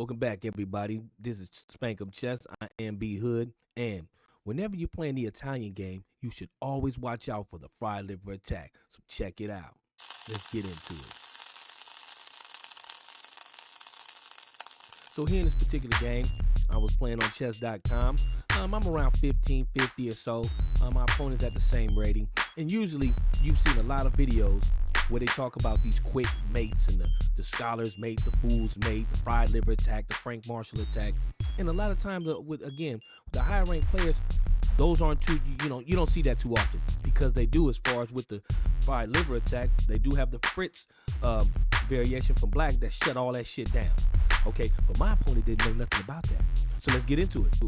Welcome back, everybody. This is SPANK'UM Chess. I am B Hood, and whenever you're playing the Italian game, you should always watch out for the fried liver attack. So check it out. Let's get into it. So here in this particular game, I was playing on chess.com. I'm around 1550 or so. My opponent's at the same rating. And usually, you've seen a lot of videos where they talk about these quick mates and the scholar's mate, the fool's mate, the fried liver attack, the Frank Marshall attack. And a lot of times, with the higher ranked players, those aren't too, you don't see that too often, because they do, as far as with the fried liver attack, they do have the Fritz variation from black that shut all that shit down. Okay, but my opponent didn't know nothing about that. So let's get into it.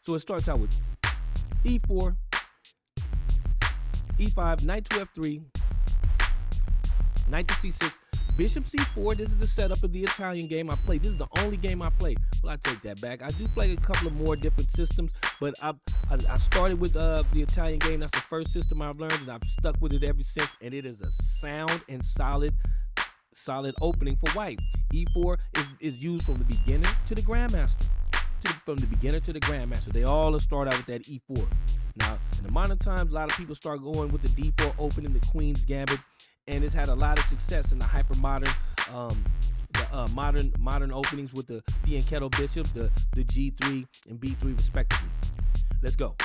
So it starts out with e4, e5, knight to f3, knight to c6, bishop c4. This is the setup of the Italian game I play. This is the only game I play. Well, I take that back. I do play a couple of more different systems, but I started with the Italian game. That's the first system I've learned, and I've stuck with it ever since. And it is a sound and solid opening for white. E4 is used from the beginner to the grandmaster. From the beginner to the grandmaster, they all start out with that E4. Now, in the modern times, a lot of people start going with the D4 opening, the Queen's Gambit, and it's had a lot of success in the hyper modern, modern openings with the fianchetto bishops, the G3 and B3 respectively. Let's go.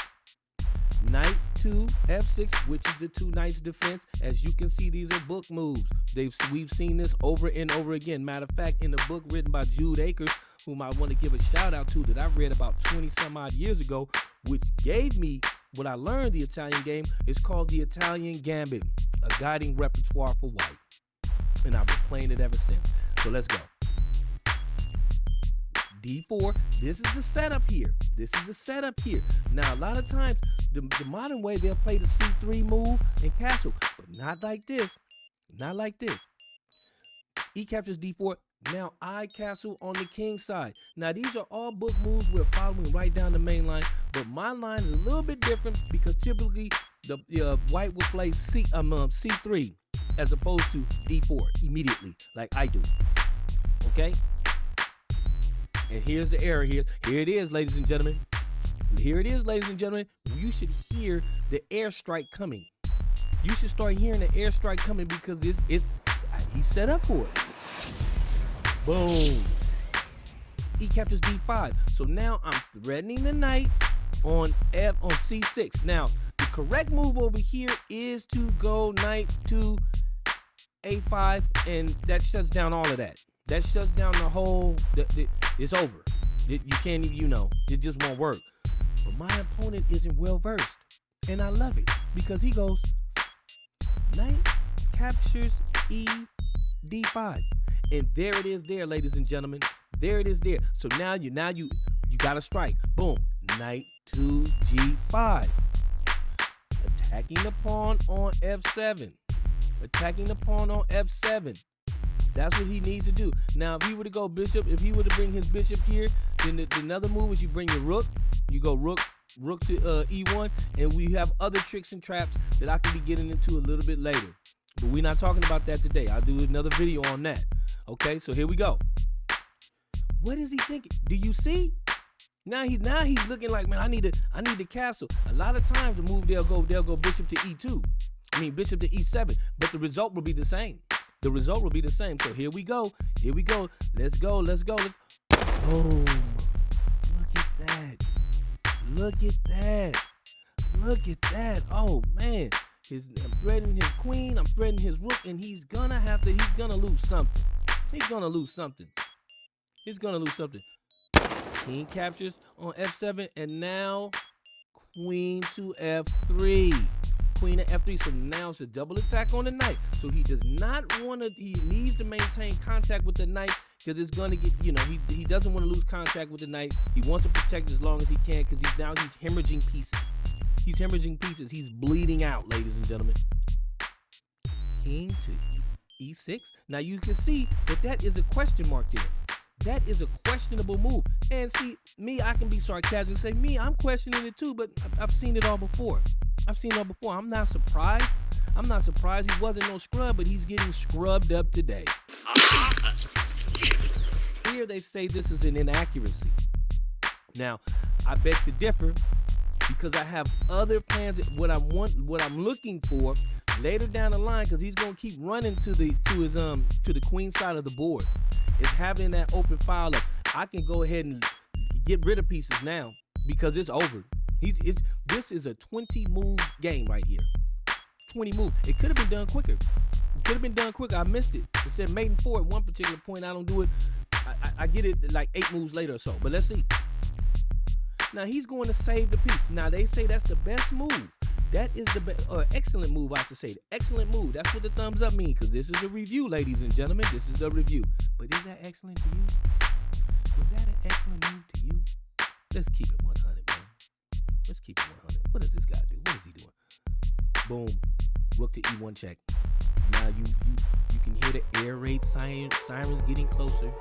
Knight to f6, which is the two knights defense. As you can see, these are book moves. We've seen this over and over again. Matter of fact, in the book written by Jude Akers, whom I want to give a shout out to, that I read about 20 some odd years ago, which gave me what I learned the Italian game, is called the Italian Gambit, a guiding repertoire for white. And I've been playing it ever since. So let's go. D4, this is the setup here. This is the setup here. Now, a lot of times, the modern way, they'll play the C3 move and castle, but not like this. Not like this. E captures D4. Now, I castle on the king side. Now, these are all book moves we're following right down the main line, but my line is a little bit different, because typically, the white will play C3 as opposed to D4 immediately, like I do. Okay? And here's the error here. Here it is, ladies and gentlemen. Here it is, ladies and gentlemen. You should hear the airstrike coming. You should start hearing the airstrike coming, because he's set up for it. Boom. E captures D5. So now I'm threatening the knight on C6. Now, the correct move over here is to go knight to A5, and that shuts down all of that. That shuts down the whole, it's over. You can't even, it just won't work. But my opponent isn't well versed, and I love it, because he goes knight captures E, D5. And there it is there, ladies and gentlemen. There it is there. So now you got to strike. Boom. Knight to G5. Attacking the pawn on F7. Attacking the pawn on F7. That's what he needs to do. Now, if he were to go bishop, if he were to bring his bishop here, then another move is you bring your rook. You go rook to E1, and we have other tricks and traps that I can be getting into a little bit later. But we're not talking about that today. I'll do another video on that. Okay, so here we go. What is he thinking? Do you see? Now he's looking like, man, I need to castle. A lot of times the move they'll go bishop to E2. I mean bishop to E7, but the result will be the same. The result will be the same. So here we go. Here we go. Let's go. Let's go. Boom. Look at that. Look at that. Look at that. Oh man. I'm threatening his queen. I'm threatening his rook, and he's gonna lose something. He's gonna lose something. He's gonna lose something. King captures on F7, and now queen to F3. Queen to F3. So now it's a double attack on the knight. So he does not want to. He needs to maintain contact with the knight, because it's gonna get. He doesn't want to lose contact with the knight. He wants to protect as long as he can, because he's hemorrhaging pieces. He's hemorrhaging pieces. He's bleeding out, ladies and gentlemen. King to E6. Now you can see that is a question mark there. That is a questionable move. And see, me, I can be sarcastic and say, me, I'm questioning it too, but I've seen it all before. I've seen it all before. I'm not surprised. I'm not surprised. He wasn't no scrub, but he's getting scrubbed up today. here they say this is an inaccuracy. Now, I beg to differ because I have other plans. What I'm looking for later down the line, because he's gonna keep running to the queen side of the board, is having that open file of I can go ahead and get rid of pieces now because it's over. This is a 20 move game right here. 20 move. It could have been done quicker. I missed it. It said mate in 4 at one particular point. I don't do it. I get it like 8 moves later or so. But let's see. Now he's going to save the piece. Now they say that's the best move. That is the best, or excellent move, I should say. The excellent move. That's what the thumbs up mean, because this is a review, ladies and gentlemen. This is a review. But is that excellent to you? Was that an excellent move to you? Let's keep it 100, man. Let's keep it 100. What does this guy do? What is he doing? Boom. Rook to E1 check. Now you can hear the air raid sirens getting closer.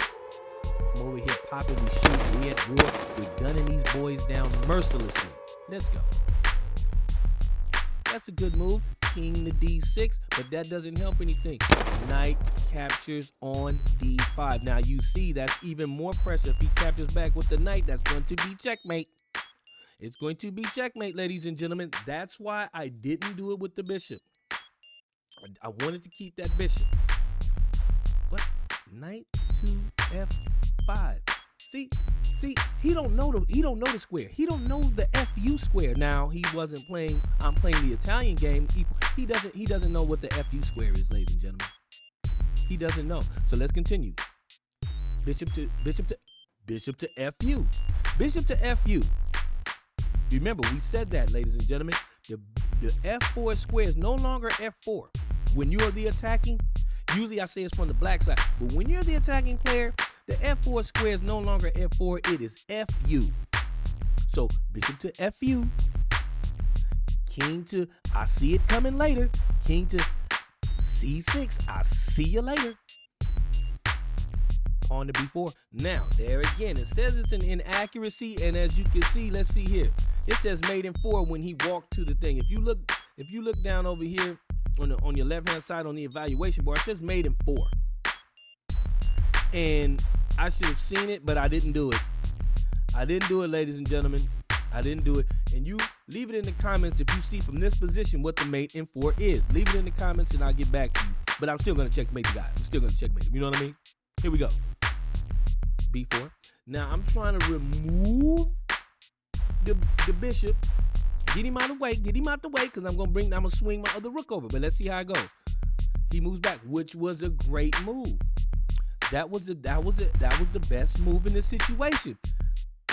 I'm over here popping, we shoot, we at war. We're gunning these boys down mercilessly. Let's go. That's a good move. King to D6, but that doesn't help anything. Knight captures on D5. Now you see that's even more pressure. If he captures back with the knight, that's going to be checkmate. It's going to be checkmate, ladies and gentlemen. That's why I didn't do it with the bishop. I wanted to keep that bishop. What? Knight to F5. See, he don't know the square. He don't know the FU square. Now he wasn't playing. I'm playing the Italian game. He doesn't know what the FU square is, ladies and gentlemen. He doesn't know. So let's continue. Bishop to FU. Bishop to FU. Remember, we said that, ladies and gentlemen. The F4 square is no longer F4. When you are the attacking, usually I say it's from the black side, but when you're the attacking player, the F4 square is no longer F4, it is FU. So bishop to FU, king to, I see it coming later, king to C6, I see you later. Pawn to B4. Now, there again, it says it's an inaccuracy, and as you can see, let's see here. It says mate in 4 when he walked to the thing. If you look down over here on your left hand side on the evaluation bar, it says mate in 4. And I should have seen it, but I didn't do it. I didn't do it, ladies and gentlemen. I didn't do it. And you leave it in the comments if you see from this position what the mate in 4 is. Leave it in the comments and I'll get back to you. But I'm still going to checkmate the guy. I'm still going to checkmate him. You know what I mean? Here we go. B4. Now I'm trying to remove the bishop. Get him out of the way. Get him out the way, because I'm gonna swing my other rook over. But let's see how it goes. He moves back, which was a great move. That was the best move in this situation.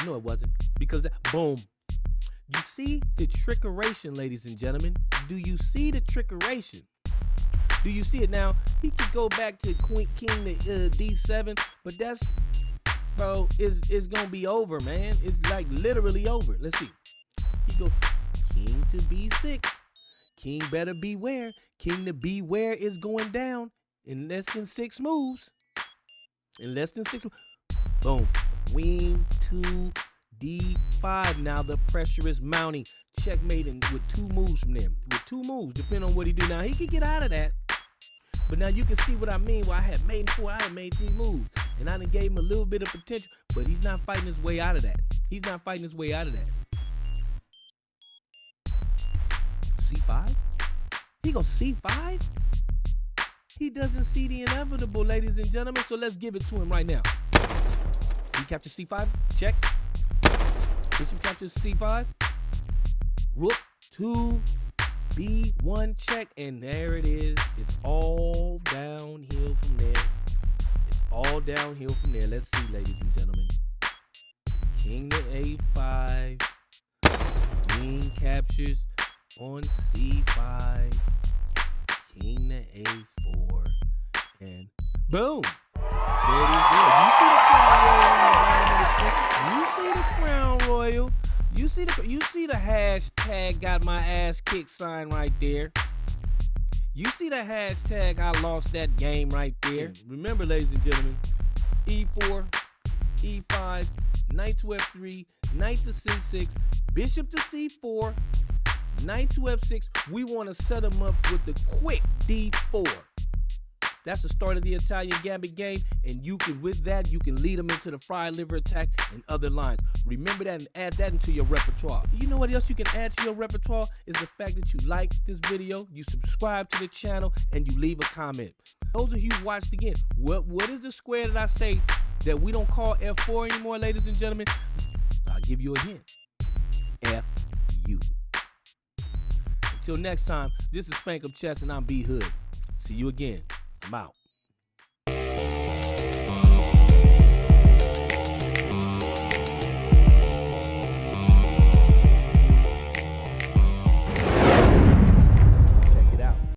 No, it wasn't, because boom. You see the trickeration, ladies and gentlemen. Do you see the trickeration? Do you see it? Now he could go back to king to D7, but that's, bro, it's gonna be over, man. It's like literally over. Let's see. He goes king to B6. King better beware. King to beware is going down in less than 6 moves. In less than 6 moves. Boom. Queen to D5. Now the pressure is mounting. Checkmating with 2 moves from there. With 2 moves, depending on what he do. Now he could get out of that. But now you can see what I mean. Why I had made 4, I had made 3 moves. And I done gave him a little bit of potential. But he's not fighting his way out of that. He's not fighting his way out of that. C5? He goes C5? He doesn't see the inevitable, ladies and gentlemen. So let's give it to him right now. He captures C5. Check. Bishop captures C5. Rook to B1 check. And there it is. It's all downhill from there. It's all downhill from there. Let's see, ladies and gentlemen. King to A5. King captures on C5. King to A4. And boom. There it is. There. You see the crown royal. You see the hashtag got my ass kicked sign right there. You see the hashtag I lost that game right there. Remember, ladies and gentlemen, E4, E5, knight to F3, knight to C6, bishop to C4, knight to F6. We want to set them up with the quick D4. That's the start of the Italian Gambit game, and you can, with that, you can lead them into the fried liver attack and other lines. Remember that and add that into your repertoire. You know what else you can add to your repertoire is the fact that you like this video, you subscribe to the channel, and you leave a comment. Those of you who watched again, what is the square that I say that we don't call F4 anymore, ladies and gentlemen? I'll give you a hint. F-U. Until next time, this is SPANK'UM Chess and I'm B Hood. See you again. I'm out.